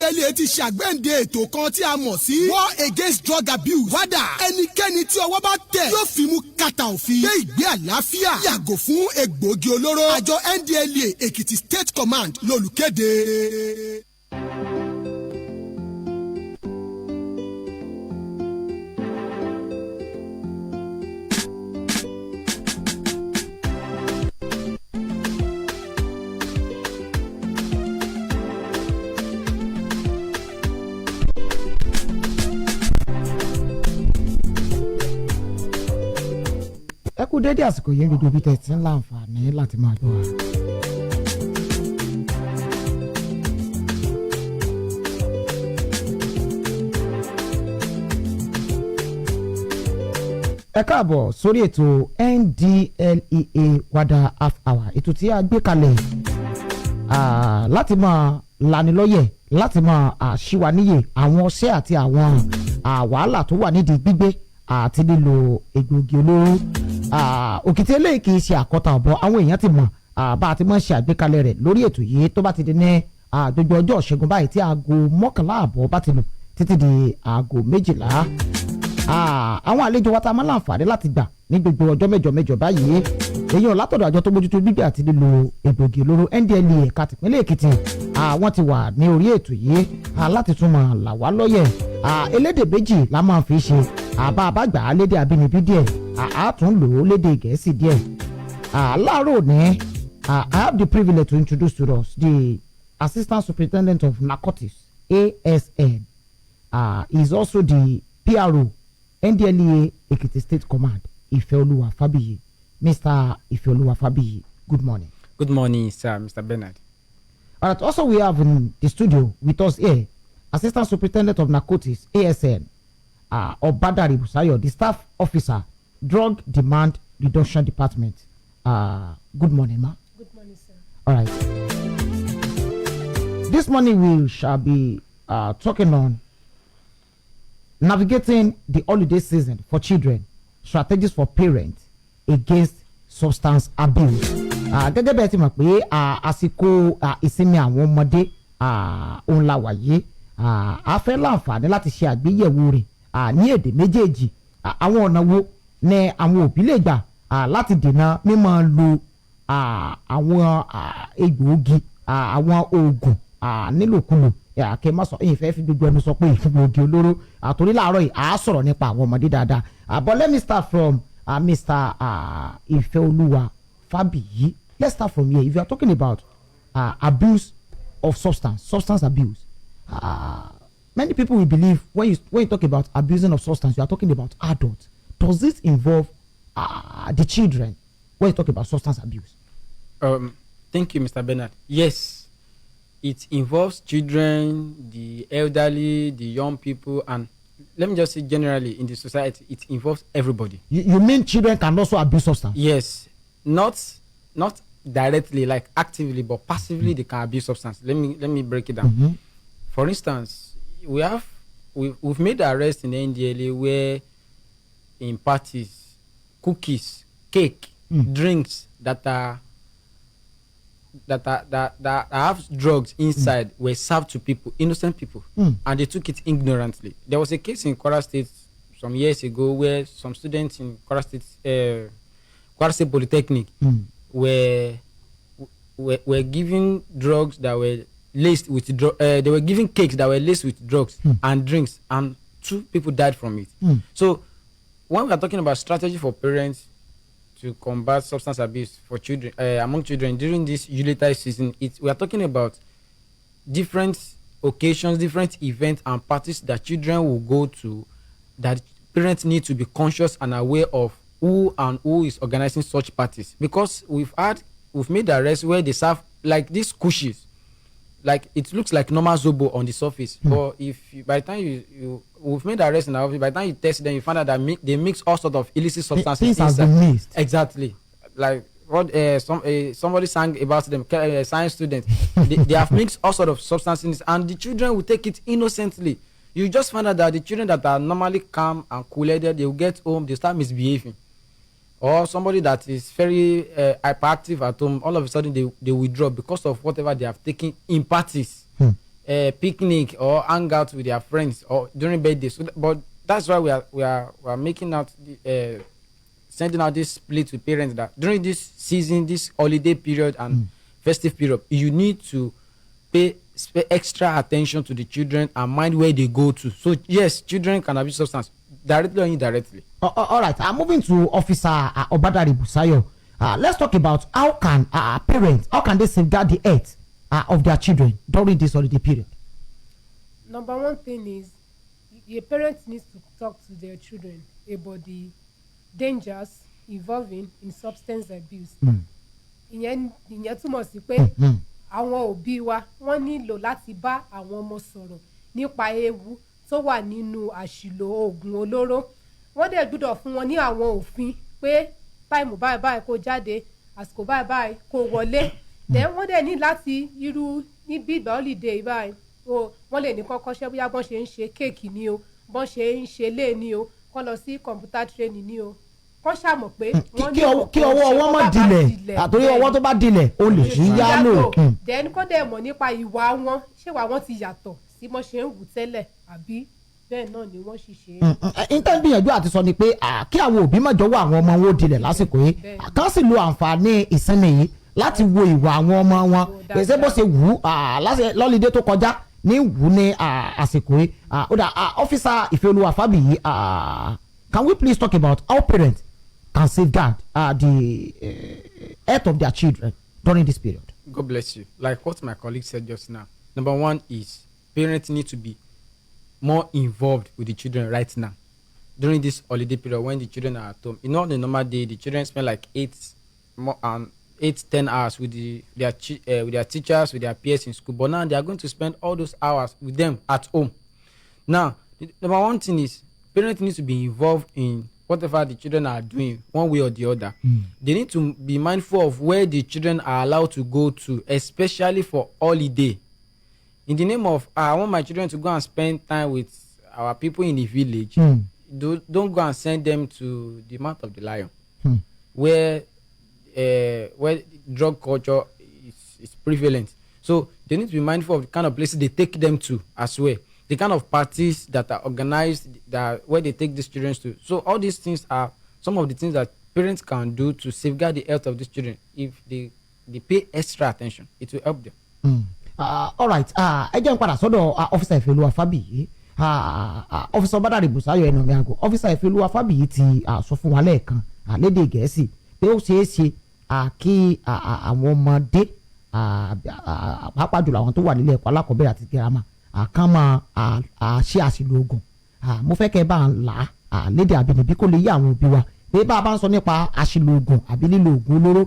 NDLEA ti ṣàgbéǹde ètò kan tí a mọ̀ sí War Against Drug Abuse. wádà ẹnikẹ́ni tí ọwọ́ bá tẹ̀ yóò fi mú kàtà òfin gbé ìgbé àlàáfíà yàgò fún egbòogi olóró. àjọ NDLEA Èkìtì State Command lolùkéde. ẹ kú dédé àsìkò yẹn gbogbo ibi tẹ́ ti ń láǹfààní láti máa gbọ́ wa. ẹ káàbọ̀ sórí ètò NDLEA wádà half hour, ètò tí a gbé kalẹ̀ láti máa lanilọ́yẹ̀, láti máa ṣíwa níyè àwọn ọṣẹ́ àti àwọn wàhálà tó wà nídìí gbígbé àti lílo egbògi olóró. Òkìtì eléyìí kì í ṣe àkọ́tà ọ̀bọ, àwọn èèyàn ti mọ̀ bá a ti máa ń ṣe àgbékalẹ̀ rẹ̀ lórí ètò yìí tó bá ti di ní gbogbo ọjọ́ ìṣẹ́gun báyìí tí aago 11:00 bá ti lù títí di aago 12:00. Àwọn àlejò wa ta máa láǹfààní láti gbà ní gbogbo ọjọ́ mẹ́jọ báyìí èèyàn látọ̀dọ̀ àjọ tó mójútó gbígbé àti lílo egbògi olóró NDLEA ẹ̀ka tìpínlẹ̀ Èkìtì. Wọ́n ti wà ní orí ètò yìí láti tún máa là wá lọ́yẹ̀. Elédè méjì la máa fi ṣe àbá àbágbà lédè abínibí díẹ̀, tún lò ó lédè Gẹ̀ẹ́sì díẹ̀. Láàárọ̀ ní I have the privilege to introduce to us the Assistant Superintendent of Narcotics ASN. He is also the PRO NDLEA Ekiti State Command, Ifeoluwa Fabiyi. Mr. Ifeoluwa Fabiyi, good morning. Good morning, sir, Mr. Bernard. All right, also we have in the studio with us here Assistant Superintendent of Narcotics ASN, Obadari Busayo, the Staff Officer, Drug Demand Reduction Department. Good morning, ma. Good morning, sir. All right. This morning we shall be talking on navigating the holiday season for children, strategies for parents against substance abuse. Gẹ́gẹ́ bẹ́ẹ̀ ti mọ̀ pé àsìkò ìsinmi àwọn ọmọdé òun la wà yìí. A fẹ́ láǹfààní láti ṣe àgbéyẹ̀wò rẹ̀ ní èdè méjèèjì. Àwọn ọ̀nà wo ni àwọn òbí lè gbà láti dènà mímọ́ lo àwọn egbòogi, àwọn oògùn nílòkulò. Kẹ́ má sọ èyí fẹ́ fi gbogbo ẹnu sọ pé egbòogi olóró. Torí láàárọ̀ yìí a sọ̀rọ̀ nípa àwọn ọmọdé dáadáa. But let me start from Mr. Ifeoluwa Fabiyi. Let's start from here. If you are talking about abuse of substance abuse, many people will believe when you talk about abusing of substance, you are talking about adults. Does this involve the children when you talk about substance abuse? Thank you, Mr. Bernard. Yes, it involves children, the elderly, the young people, and let me just say generally in the society, it involves everybody. You mean children can also abuse substance? Yes, not directly, like actively, but passively they can abuse substance. Let me break it down. For instance, we've made arrests in the NDLEA where in parties, cookies, cake, drinks that have drugs inside were served to people, innocent people, and they took it ignorantly. There was a case in Kwara State some years ago where some students in Kwara State Polytechnic were given drugs that were laced with they were giving cakes that were laced with drugs and drinks, and 2 people died from it. So when we are talking about strategy for parents to combat substance abuse for children, among children during this Yuletide season, we are talking about different occasions, different events and parties that children will go to, that parents need to be conscious and aware of who is organizing such parties. Because we've made arrests where they serve like these cushies, like it looks like normal Zobo on the surface, but by the time we've made arrests in our office, by the time you test them, you find out that they mix all sorts of illicit substances inside. Exactly, like what somebody sang about them, science students. they have mixed all sorts of substances, and the children will take it innocently. You just find out that the children that are normally calm and cool-headed, they will get home, they start misbehaving. Or somebody that is very hyperactive at home, all of a sudden they withdraw because of whatever they have taken in parties. picnic or hang out with their friends or during birthdays. But that's why we are making out sending out this split to parents that during this season, this holiday period and festive period, you need to pay extra attention to the children and mind where they go to. So yes, children can abuse substance directly or indirectly. All right, I'm moving to Officer Obadari Busayo. Let's talk about how can parents, how can they safeguard the health of their children during this holiday period? Number one thing is the parents need to talk to their children about the dangers involving in substance abuse. ìyẹn túmọ̀ sí pé àwọn òbí wa wọ́n nílò láti bá àwọn ọmọ sọ̀rọ̀ nípa ewu tó wà nínú àṣìlò oògùn olóró. Wọ́n dẹ̀ gbọ́dọ̀ fún wọn ní àwọn òfin pé táìmù báyìí báyìí kó jáde, àsìkò báyìí báyìí kó wọlé. Wọ́n dẹ̀ ní láti irú níbi ìgbà holiday báyìí wọ́n lè ní kọ́kọ́ ṣe bóyá bọ́n ṣe ń ṣe kéèkì ni o, bọ́n ṣe ń ṣe lé ni o, kọ́ lọ sí computer training ni o, kọ́ ṣàmọ̀ pé wọ́n ní kí ọwọ́ wọn má dilẹ̀ àtòrí ọwọ́ tó bá dilẹ̀ o lè ṣí yálò. then kọ́ dẹ̀ mọ̀ nípa ìwà wọn, ṣé ìwà wọn ti yàtọ̀ sí bọ́n ṣe ń wù tẹ́lẹ̀ àbí bẹ́ẹ̀ náà ni wọ́n sì ṣe é. intan gbìyànjú àti sọ ni pé kí àwọn òbí má jọ̀wọ́ àwọn ọmọ wọn ó dilẹ̀ lásìkò yìí kán sì lo àǹfààní ìsinmi yìí láti wo ìwà àwọn ọmọ wọn pèsè bó ṣe wù lọ́lídé tó kọjá ní wù ní àsìkò yìí. Officer Ifeoluwa Fabiyi, can we please talk about how parents can safeguard the health of their children during this period? God bless you. Like what my colleague said just now, number one is parents need to be more involved with the children right now during this holiday period when the children are at home. You know, on a normal day, the children spend like 8-10 hours with their teachers, with their peers in school. But now they are going to spend all those hours with them at home. Now, number one thing is parents need to be involved in whatever the children are doing, one way or the other. They need to be mindful of where the children are allowed to go to, especially for holiday. In the name of, I want my children to go and spend time with our people in the village. Don't go and send them to the Mount of the Lion, where drug culture is prevalent. So they need to be mindful of the kind of places they take them to as well, the kind of parties that are organized, where they take these children to. So all these things are some of the things that parents can do to safeguard the health of these children. If they pay extra attention, it will help them. All right, ẹ jẹ́ n padà sọ́dọ̀ Officer Ifeoluwa Fabiyi. Officer Obadari Busayo ẹnu mi àgọ́. Officer Ifeoluwa Fabiyi ti sọ fún wa lẹ́ẹ̀kan lédè Gẹ̀ẹ́sì pé ó ṣeé ṣe kí àwọn ọmọdé pàápàá jùlọ àwọn tó wà nílé ẹ̀kọ́ alákọ̀ọ́bẹ̀rẹ̀ àti girama kán máa ṣe àṣìlò oògùn. Mo fẹ́ kẹ́ ẹ bá ń là lédè àbínibí kó lè yé àwọn òbí wa pé bá a bá ń sọ nípa àṣìlò oògùn àbí lílo oògùn olóró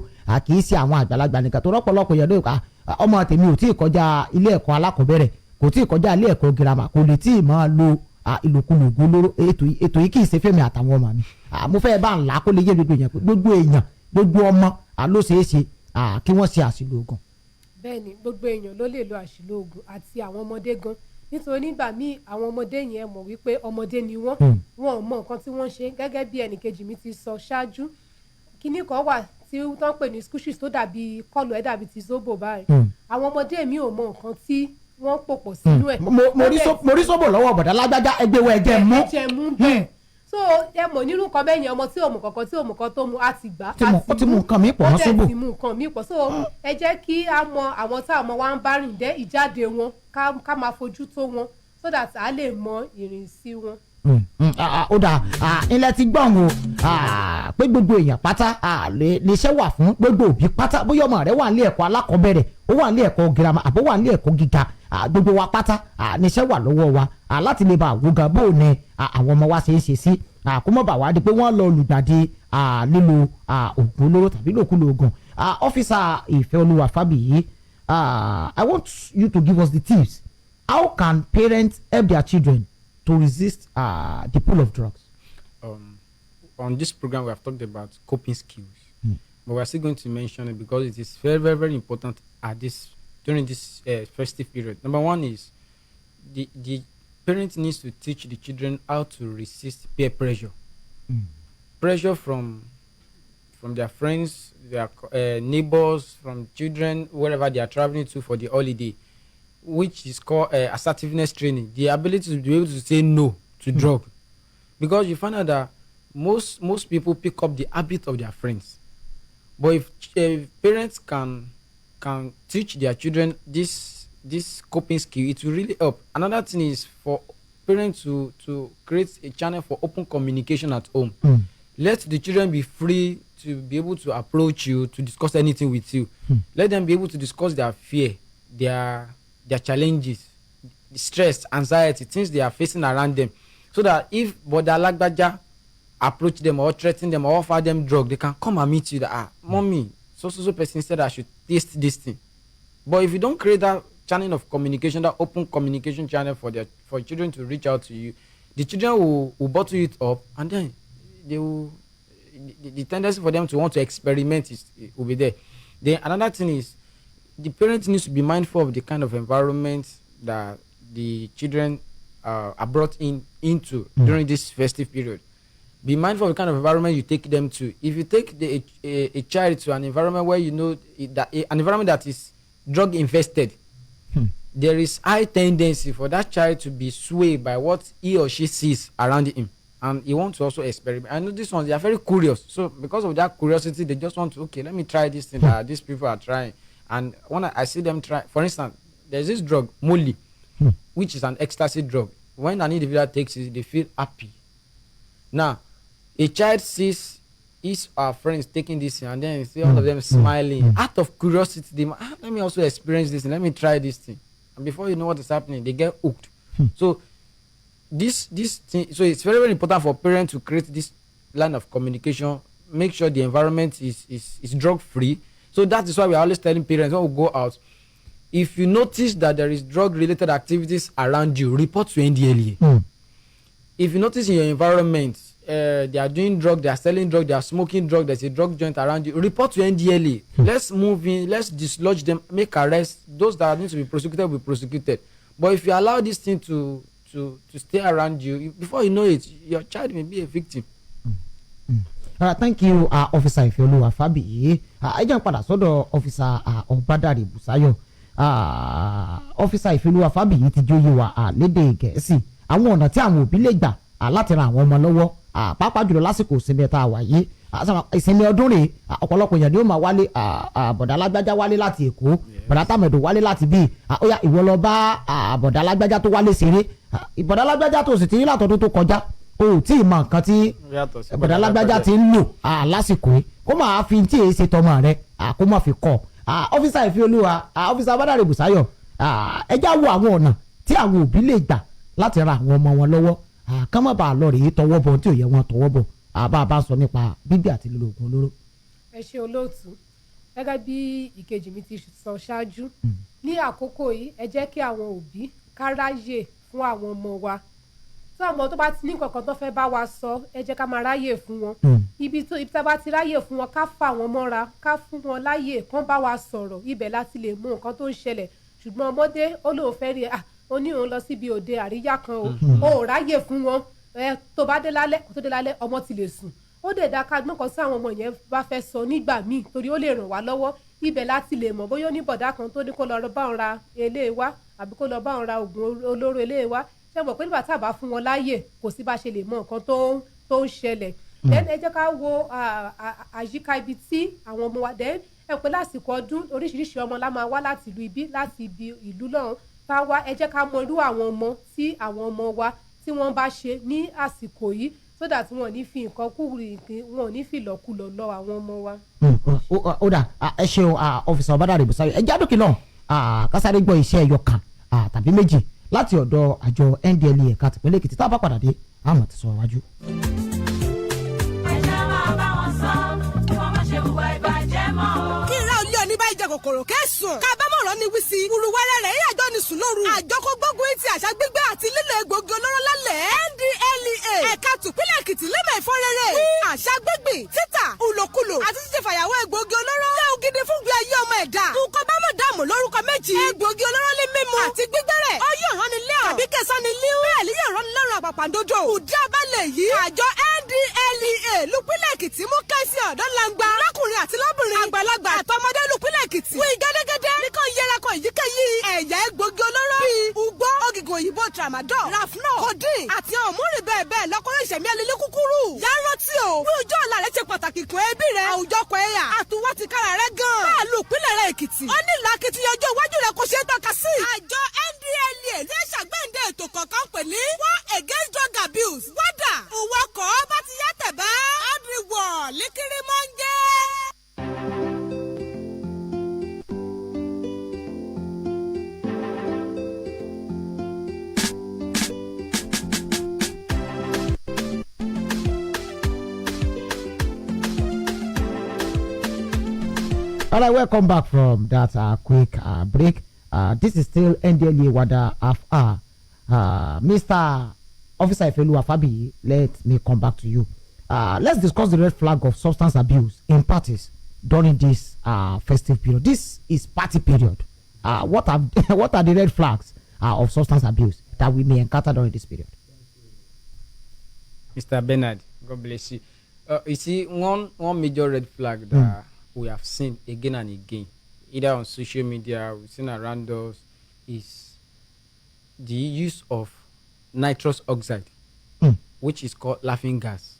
kì í ṣe àwọn àgbàlagbà nìkan tó rọ́pọ̀lọpọ̀ yẹn lóyún ọmọ tèmi ò tí ì kọjá ilé ẹ̀kọ́ alákọ̀ọ́bẹ̀rẹ̀ kò tí ì kọjá ilé ẹ̀kọ́ girama kò lè tí ì máa lo ìlòkulò oògùn olóró. Ètò yìí kì í ṣe fẹ́mi àtàwọn ọmọ mi. Mo fẹ́ bá ń là kó lè yé gbogbo èèyàn pé gbogbo èèyàn gbogbo ọmọ ló ṣeé ṣe kí wọ́n ṣe àṣìlò oògùn. Bẹ́ẹ̀ni, gbogbo èèyàn ló lè lo àṣìlò oògùn àti àwọn ọmọdé gan, nítorí nígbà míì àwọn ọmọdé yẹn mọ̀ wípé ọmọdé ni wọ́n ò mọ nǹkan tí wọ́n ṣe. Gẹ́gẹ́ bí ẹnìkejì mi ti sọ ṣáájú, kíní kan wà tí wọ́n pè ní squishes tó dàbí kọ́lù ẹ̀ dàbí ti zobo báyìí. Àwọn ọmọdé mi ò mọ nǹkan tí wọ́n pòpọ̀ sínú ẹ̀. mo rí sóbò lọ́wọ́ bọ̀dá lágbájá ẹgbẹ́ wọ ẹ̀jẹ̀ mú bẹ́ẹ̀. So ẹ mọ̀ nínú nǹkan bẹ́ẹ̀ yẹn ọmọ tí ò mọ̀ kankan tí ò mọ̀ kan tó mu á ti gbà ó ti mú nǹkan mi pọ̀ mọ́ sóbò. ó ti mú nǹkan mi pọ̀. So ẹ jẹ́ kí a mọ àwọn tá ọmọ wa ń bá rìn dé ìjáde wọn ká máa fojú tó wọn so that a lè mọ ìrìnsí wọn. Ó dà ilẹ̀ ti gbọ́n o pé gbogbo èèyàn pátá níṣẹ́ wà fún gbogbo òbí pátá bóyá ọmọ rẹ̀ wà ní ẹ̀kọ́ alákọ̀ọ́bẹ̀rẹ̀ ó wà ní ẹ̀kọ́ girama àbó wà ní ẹ̀kọ́ gíga gbogbo wa pátá níṣẹ́ wà lọ́wọ́ wa láti lè bá àwògà bó ni àwọn ọmọ wa ṣe é ṣe sí kó mọ̀ bá wa di pé wọ́n lọ lùgbàdì lílo oògùn olóró tàbí lòkulò oògùn. Officer Ifeoluwa Fabiyi, I want you to give us the tips. How can parents help their children to resist the pull of drugs? On this program, we have talked about coping skills, but we are still going to mention it because it is very, very, very important during this festive period. Number one is the parent needs to teach the children how to resist peer pressure, pressure from their friends, their neighbors, from children, wherever they are traveling to for the holiday. which is called assertiveness training, the ability to be able to say no to drug, because you find out that most people pick up the habit of their friends, but if parents can teach their children this coping skill, it will really help. Another thing is for parents to create a channel for open communication at home. Let the children be free to be able to approach you to discuss anything with you. Let them be able to discuss their fear, their challenges, stress, anxiety, things they are facing around them, so that if Boda Lagbaja approach them or threaten them or offer them drug, they can come and meet you that mommy, so person said I should taste this thing. But if you don't create that channel of communication, that open communication channel for children to reach out to you, the children will bottle it up, and then they will the tendency for them to want to experiment will be there. Then another thing is the parents needs to be mindful of the kind of environment that the children are brought into during this festive period. Be mindful of the kind of environment you take them to. If you take a child to an environment where you know that an environment that is drug infested, there is high tendency for that child to be swayed by what he or she sees around him, and he wants to also experiment. I know these ones, they are very curious, so because of that curiosity they just want to, okay, let me try this thing that these people are trying. And when I see them try, for instance, there's this drug Molly, which is an ecstasy drug. When an individual takes it, they feel happy. Now a child sees his friends taking this thing, and then you see all of them smiling out of curiosity. They let me also experience this thing, let me try this thing, and before you know what is happening, they get hooked. So this thing, so it's very, very important for parents to create this line of communication, make sure the environment is drug free. So that is why we're always telling parents when we go out, if you notice that there is drug related activities around you, report to NDLEA. If you notice in your environment they are doing drug, they are selling drug, they are smoking drug, there's a drug joint around you, report to NDLEA. Let's move in, let's dislodge them, make arrests. Those that need to be prosecuted will be prosecuted. But if you allow this thing to stay around you, before you know it, your child may be a victim. Thank you, Officer Ifeoluwa Fabiyi. Ẹ jẹ́ n padà sọ́dọ̀ Officer Obadare Busayo. Officer Ifeoluwa Fabiyi ti jóyè wa lédè Gẹ̀ẹ́sì àwọn ọ̀nà tí àwọn òbí lè gbà láti ran àwọn ọmọ lọ́wọ́ pàápàá jùlọ lásìkò ìsinmi tá a wà yìí. Ìsinmi ọdún rèé ọ̀pọ̀lọpọ̀ èèyàn ni ó máa wálé, bọ̀dá Lágbájá wálé láti Èkó, bọ̀dá Tàmẹ̀dò wálé láti bíi, ó yá ìwọ lọ bá bọ̀dá Lágbájá tó wálé ṣeré, bọ̀dá Lágbájá tó sì ti rí látọdún tó kọjá, o tí ì mọ nǹkan tí bọ̀dá Lágbájá ti ń lò lásìkò yìí, kó máa fi tí èyí ṣe tọmọ rẹ kó má fi kọ́. Ọ́físà Ifeoluwa, ọ́físà Obadare Busayo, ẹ já wo àwọn ọ̀nà tí àwọn òbí lè gbà láti ran àwọn ọmọ wọn lọ́wọ́ ká má bàa lọ rèé tọwọ́ bọ̀ tí ò yẹ wọn tọwọ́ bọ̀ bá sọ nípa bíbí àti lílo oògùn olóró. Ẹ ṣe olóòtú, gẹ́gẹ́ bí ìkejì mi ti sọ ṣáájú, ní àkókò yìí ẹ jẹ́ kí àwọn òbí ká ráyè fún àwọn ọmọ wa. Tí àwọn ọmọ tó bá ti ní nǹkan kan tó fẹ́ bá wa sọ, ẹ jẹ́ ká máa ráyè fún wọn. Ibi tá bá ti ráyè fún wọn, ká fà wọ́n mọ́ra, ká fún wọn láyè kán bá wa sọ̀rọ̀, ibẹ̀ láti lè mú nǹkan tó ń ṣẹlẹ̀. Ṣùgbọ́n ọmọdé ó lóun fẹ́ rí ó ní òun lọ síbi òde àríyá kan o ò ráyè fún wọn, tó bá dé lálẹ́ kó tó dé lálẹ́ ọmọ ti lè sùn. Ó dẹ̀ dá ká gbọ́n kan sí àwọn ọmọ yẹn bá fẹ́ sọ nígbà míì, torí ó lè ràn wá lọ́wọ́. Ibẹ̀ láti lè mọ̀ bóyá ó ní bọ̀dá kan tó ní kó lọ bá òun ra eléyìí wá àbí kó lọ bá òun ra oògùn olóró eléyìí wá. Ṣé mọ̀ pé nígbà tá a bá fún wọn láyè kò sí bá ṣe lè mọ nǹkan tó ń ṣẹlẹ̀. Then ẹ jẹ́ ká wo àyíká ibi tí àwọn ọmọ wa, then ẹ pé lásìkò ọdún oríṣiríṣi ọmọ la máa wá láti ìlú ibi láti ibi ìlú náà tá wá. Ẹ jẹ́ ká mọ irú àwọn ọmọ tí àwọn ọmọ wa tí wọ́n bá ṣe ní àsìkò yìí, so that wọn ò ní fi nǹkan kúrì, wọn ò ní fi lọ́kùlọ̀ lọ àwọn ọmọ wa. Ó dà, ẹ ṣeun Officer Obadare Busayo. Ẹ jádòkè náà kásáré gbọ́ iṣẹ́ ẹyọ kan tàbí méjì láti ọ̀dọ̀ àjọ NDLEA ẹ̀ka tìpínlẹ̀ Èkìtì. Tá a bá padà dé àmọ̀ ti sọ wájú. Kòkòrò kẹsùn kábàámọ̀ràn ni wísí wùrùwẹ́rẹ́ rẹ̀ yíyàjọ́ ni sùn lóru. Àjọ kó gbógun ti àṣà gbígbé àti lílo egbògi olóró lálẹ́ NDLEA ẹ̀ka tìpínlẹ̀ Èkìtì lẹ́mọ̀ ìfọ́rẹ́rẹ́ àṣà gbígbìn títà ìlòkulò àti ṣíṣe fàyàwọ́ egbògi olóró jẹ́ ògidì fún gbé ayé ọmọ ẹ̀dá. Tukọ̀ bá mọ̀ dààmú lórúkọ méjì egbògi olóró ní mímu àti gbígbẹ́rẹ̀ ó yóò rán ni lé ọ̀ tàbí kẹsàn ni líú bẹ́ẹ̀ ni yóò rán ni lọ́rùn àpàpàǹdodo. Ùdí abalẹ̀ yìí àjọ NDLEA lùpínlẹ̀ Èkìtì mú kẹ́sì ọ̀dọ́ langba lákùnrin àti lọ́bìnrin àgbàlagbà àtọmọdé lùpínlẹ̀ Èkìtì. Wí gẹ́dẹ́gẹ́dẹ́ ní kò yẹra kọ èyíkéyìí ẹ̀yà egbògi olóró bíi ugbó ògìgùn òyìnbó tramadol rafnol codeine àti àwọn múrin bẹ́ẹ̀ bẹ́ẹ̀ lọ́kọ́rọ́ ìṣẹ̀mí alẹ́lẹ́ kúkúrú. yàrá tí o wí ojú ọ̀la rẹ ṣe pàtàkì kún ẹbí rẹ àwùjọ kọ ẹ̀yà àtúwọ́ ti kára rẹ gan. máa lo ìpínlẹ̀ rẹ Èkìtì. ó ní ìlàkìtì ọjọ́ iwájú rẹ kò ṣeé tọ́ka sí. àjọ NDLEA ní ṣàgbéǹde ètò kọ̀ọ̀kan pè ní war against drug abuse wádà òwòkọ̀ bá ti yá tẹ̀bá adriwọ̀ líkírí mọ́ ń jẹ́. All right, welcome back from that quick break. This is still NDLEA WADA FR. Mr. Officer Ifelu Afabi, let me come back to you. Let's discuss the red flag of substance abuse in parties during this festive period. This is party period. What are the red flags of substance abuse that we may encounter during this period? Mr. Bernard, God bless you. You see, one major red flag that we have seen again and again, either on social media, we've seen around us, is the use of nitrous oxide, which is called laughing gas.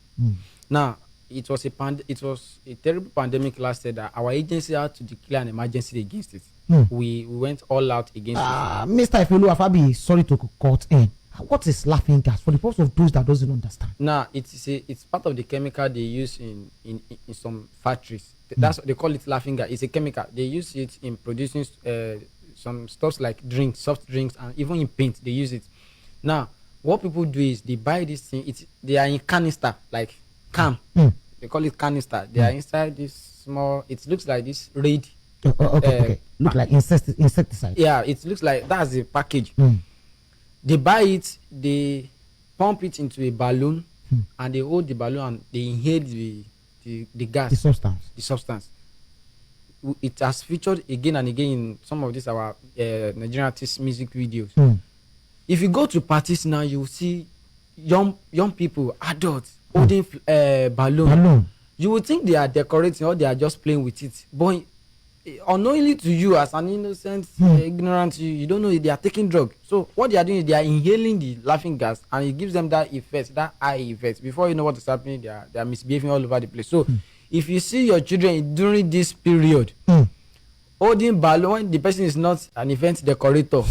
Now, it was a terrible pandemic last year that our agency had to declare an emergency against it. We went all out against it. Mr. Ifelu Afabi, sorry to cut in. What is laughing gas for the purpose of those that doesn't understand? Now, it's part of the chemical they use in some factories. That's what they call it, laughing gas. It's a chemical. They use it in producing some stuff like drinks, soft drinks, and even in paint they use it. Now, what people do is they buy this thing. They are in canister, like can. They call it canister. They are inside this small. It looks like this red. Okay. Look like insecticide. Yeah, it looks like that's the package. They buy it, they pump it into a balloon, and they hold the balloon and they inhale the gas. The substance. It has featured again and again in some of these our Nigerian artists' music videos. If you go to parties now, you will see young people, adults, holding balloon. You would think they are decorating or they are just playing with it. But unknowingly to you, as an innocent, ignorant, you don't know they are taking drugs. So what they are doing is they are inhaling the laughing gas, and it gives them that effect, that eye effect. Before you know what is happening, they are misbehaving all over the place. So if you see your children during this period holding balloon, when the person is not an event decorator,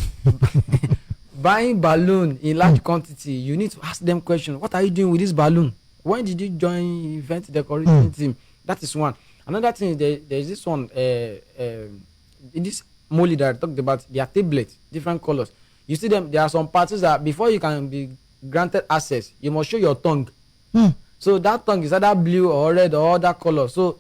buying balloon in large quantity, you need to ask them questions. What are you doing with this balloon? When did you join event decorating team? That is one. Another thing, there's this one, this molly that I talked about, they are tablets, different colors. You see them, there are some parties that before you can be granted access, you must show your tongue. So that tongue is either blue or red or other color. So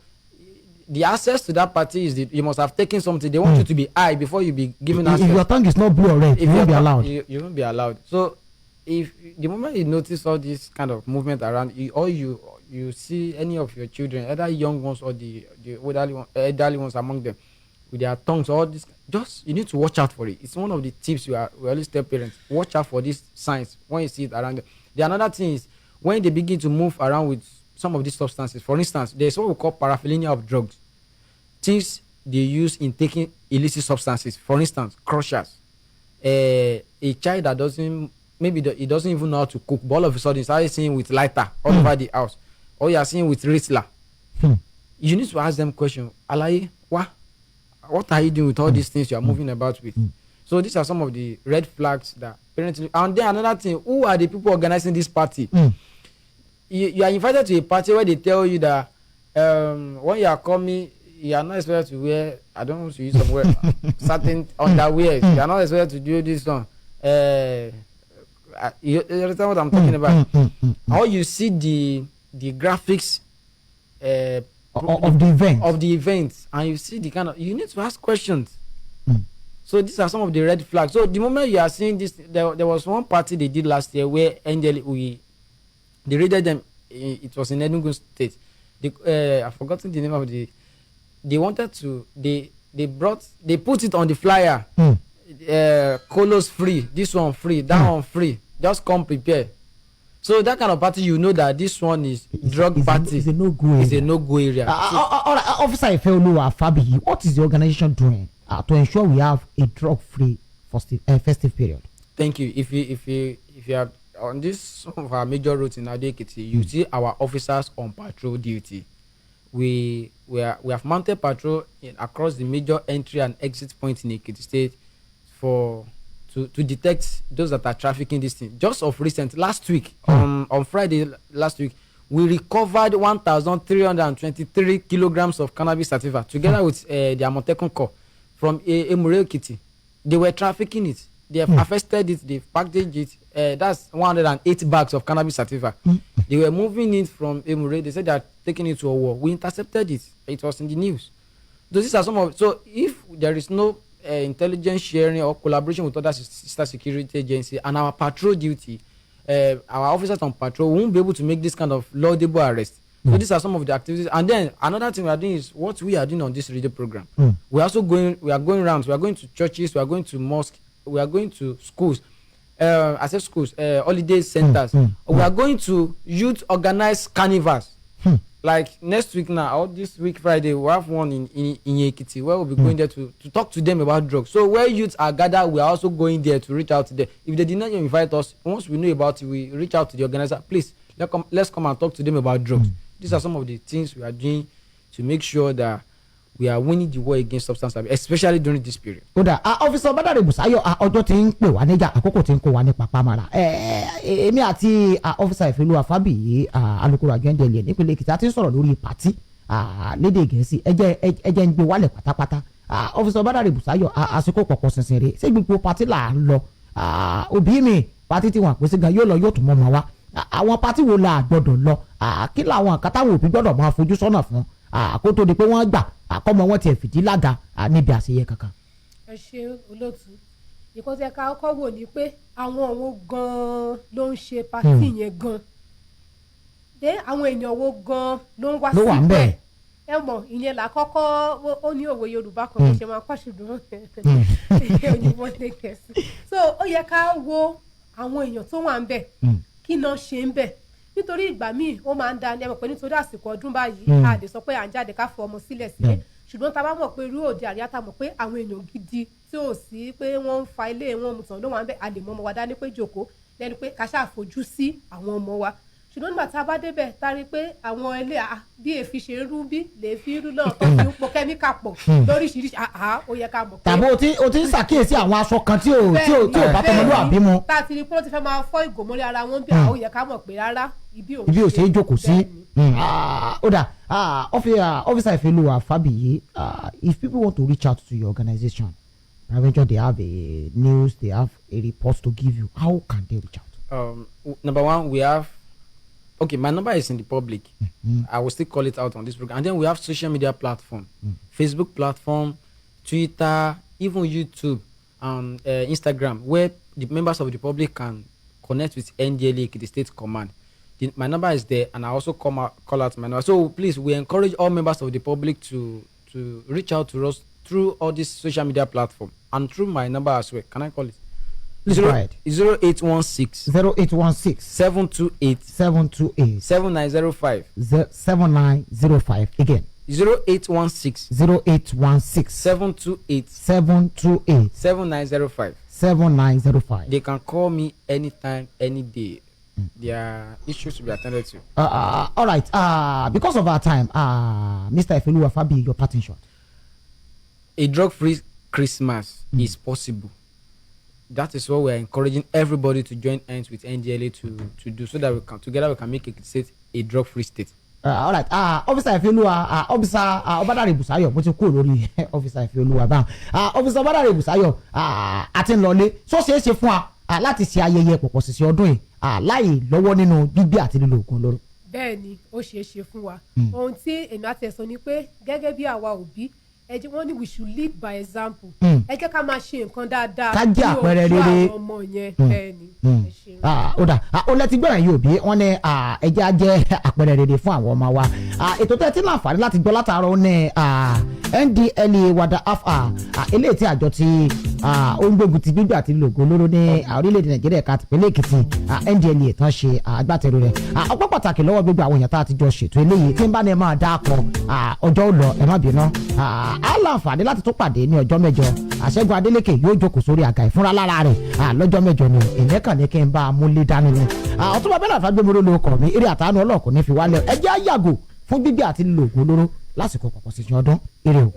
the access to that party is you must have taken something. They want you to be high before you be given access. If your tongue is not blue or red, you won't be allowed. You won't be allowed. So if the moment you notice all this kind of movement around you, or you see any of your children, either young ones or the elderly ones among them, with their tongues, all this, just you need to watch out for it. It's one of the tips we always tell parents: watch out for these signs when you see it around them. The another thing is when they begin to move around with some of these substances. For instance, there's what we call paraphernalia of drugs, things they use in taking illicit substances. For instance, crushers. A child that doesn't he doesn't even know how to cook, but all of a sudden started seeing with lighter all over the house, or you are seeing with Rizzler. You need to ask them question, Alaye, what are you doing with all these things you are moving about with? So these are some of the red flags that parents. And then another thing, who are the people organizing this party? You are invited to a party where they tell you that when you are coming, you are not expected to wear, I don't want to use some word, certain underwear. You are not expected to do this one. You understand what I'm talking about? How you see the graphics of the event, and you see the kind of, you need to ask questions. So these are some of the red flags. So the moment you are seeing this, there was one party they did last year where they raided them. It was in Enugu State. I've forgotten the name of they wanted to, they put it on the flyer. Colos free, this one free, that one free. Just come prepare. So that kind of party, you know that this one is drug party. It's a no-go area. It's a no-go area. Officer Ifelu Afabi, what is the organization doing to ensure we have a drug-free festive period? Thank you. If you are on this some of our major roads in Ado-Ekiti, you see our officers on patrol duty. We have mounted patrol across the major entry and exit points in Ekiti State to detect those that are trafficking this thing. Just of recent, last week, on Friday last week, we recovered 1,323 kilograms of cannabis sativa together with the Amotekun Corps from Emure Ekiti. They were trafficking it. They have harvested it. They've packaged it. That's 108 bags of cannabis sativa. They were moving it from Emure. They said they are taking it to a war. We intercepted it. It was in the news. These are some of. So if there is no intelligence sharing or collaboration with other sister security agencies and our patrol duty, our officers on patrol won't be able to make this kind of laudable arrest. So these are some of the activities. And then another thing we are doing is what we are doing on this radio program. We are going around. We are going to churches. We are going to mosques. We are going to schools. I said schools, holiday centers. We are going to youth organized carnivals. Like next week now, or this week Friday, we have one in Ekiti where we'll be going there to talk to them about drugs. So where youths are gathered, we are also going there to reach out to them. If they did not invite us, once we know about it, we reach out to the organizer. Please, let's come and talk to them about drugs. These are some of the things we are doing to make sure that we are winning the war against substance abuse, especially during this period. Kódà Officer Badare Busayo ọjọ́ tí ń pè wá níjà àkókò tí ń kó wa ní pàpàmàrà èmi àti Officer Ìfẹ́olúwa Fábíyì alukoro àjẹ́ndẹ̀lẹ̀ nípínlẹ̀ Èkìtì àti sọ̀rọ̀ lórí pàtí lédè Gẹ̀ẹ́sì ẹjẹ́ ń gbé wálẹ̀ pátápátá. Officer Badare Busayo àsìkò pọ̀pọ̀ sísìn rè ṣé gbogbo pàtí là ń lọ òbí mi pàtí tí wọn àpèsè gan yóò lọ yóò tún mọ́ ọmọ wa àwọn pàtí wo la gbọ́dọ̀ lọ kí làwọn àkàtàwọn òbí gbọ́dọ̀ máa fojú sọ́nà fún kó tó di pé wọ́n gbà àkọ́mọ wọn tiẹ̀ fìdí lága níbi àṣeyẹ kankan. ẹ ṣe olóòtú nǹkan tí ẹ ká kọ́ wò ni pé àwọn òun gan-an ló ń ṣe pàtì yẹn gan-an dé àwọn èèyàn wo gan-an ló ń wá síbẹ̀ ẹ mọ̀ ìyẹn là kọ́kọ́ ó ní òwe Yorùbá kan tó ṣe máa kọ́ ṣùgbọ́n òyìnbó lè kẹ̀sì so ó yẹ ká wo àwọn èèyàn tó wà ń bẹ̀ kí náà ṣe ń bẹ̀ nítorí ìgbà míì ó máa ń da ní ẹmọ pé nítorí àsìkò ọdún báyìí a lè sọ pé à ń jáde ká fọ ọmọ sílẹ̀ ṣùgbọ́n tá a bá mọ̀ pé irú òde àríyá tá a mọ̀ pé àwọn èèyàn gidi tí ò sí pé wọ́n ń fa ilé wọn mùtàn ló wà ń bẹ̀ a lè mọ ọmọ wa dání pé jòkó lẹ́nu pé ká ṣáà fojú sí àwọn ọmọ wa ṣùgbọ́n nígbà tá a bá débẹ̀ tá a rí pé àwọn ilé bí èéfín ṣe ń rú bí lè fi rú náà tó fi ń po kẹ́míkà pọ̀ lóríṣiríṣi ó yẹ ká mọ̀ pé. tàbí o ti ń ṣàkíyèsí àwọn aṣọ kan tí ò bá tọmọlúwàbí mu. tá a ti rí pé wọ́n ti fẹ́ máa fọ́ ìgò mọ́lẹ̀ ara wọn bí ó yẹ ká mọ̀ pé rárá ibi ò ṣe é jókòó sí. ó dà Officer Ìfẹ́olúwa Fábíyì if people want to reach out to your organization prevention they have a news they have a report to give you how can they reach out? Number one, we have my number is in the public. I will still call it out on this program. And then we have social media platform, Facebook platform, Twitter, even YouTube, and Instagram, where the members of the public can connect with NDLEA Ekiti State Command. My number is there, and I also call out my number. So please, we encourage all members of the public to reach out to us through all these social media platform and through my number as well. Can I call it? 0816 728 7905 7905 again 0816 728 7905 They can call me anytime, any day. Their issues will be attended to. All right. Because of our time, Mr. Ìfẹ́olúwa Fábíyì, your parting shot. A drug-free Christmas is possible. That is what we are encouraging everybody to join hands with NDLEA to do, so that we can make Ekiti State a drug-free state. All right. Officer Ìfẹ́olúwa, Officer Badare Busayo, mo ti kúrò lórí Officer Ìfẹ́olúwa bá. Officer Badare Busayo, àti ńlọlé, so ṣeé ṣe fún wa láti ṣe ayẹyẹ pọ̀pọ̀ sísè ọdún yìí láì lọ́wọ́ nínú gbígbé àti lílo ògùn olóró. bẹ́ẹ̀ ni ó ṣeé ṣe fún wa ohun tí èmi àti ẹ̀sọ́ ni pé gẹ́gẹ́ bí àwa òbí wọ́n ní we should lead by example ẹ jẹ́ ká máa ṣe nǹkan dáadáa ká jẹ́ àpẹẹrẹ rere ọmọ yẹn bẹ́ẹ̀ ni ẹ ṣe. ó dà ó lẹ́tí gbọ́dọ̀ yìí òbí wọ́n ní ẹjẹ́ á jẹ́ àpẹẹrẹ rere fún àwọn ọmọ wa ètò tẹ́tí láǹfààní láti gbọ́ látàárọ̀ ní NDLEA wada afa eléyìí tí àjọ tí ó ń gbógun ti gbígbà àti lílo ògùn olóró ní orílẹ̀-èdè Nàìjíríà ẹ̀ka tìpínlẹ̀ Èkìtì NDLEA tán ṣe agbátẹrù rẹ̀ ọpọ́ pàtàkì lọ́wọ́ gbogbo àwọn èèyàn tá a ti jọ ṣètò eléyìí tí ń bá ní ẹ máa dá akọ ọjọ́ ò lọ ẹ má bínú á láǹfààní láti tún pàdé ní ọjọ́ mẹ́jọ Ṣẹ́gun Adélékè yóò jókòó sórí àga ìfúnra lára rẹ̀ lọ́jọ́ mẹ́jọ ni ìyẹn kàn ní kí n bá a múlé dání ni Ọ̀túnba Bello Fagbemiro ló kọ̀ mí eré àtàánú ọlọ́ọ̀kọ́ ní fi wálẹ̀ ẹ jẹ́ á yàgò fún gbígbé àti lílo ògùn olóró lásìkò pọ̀pọ̀ sísun ọdún eré o.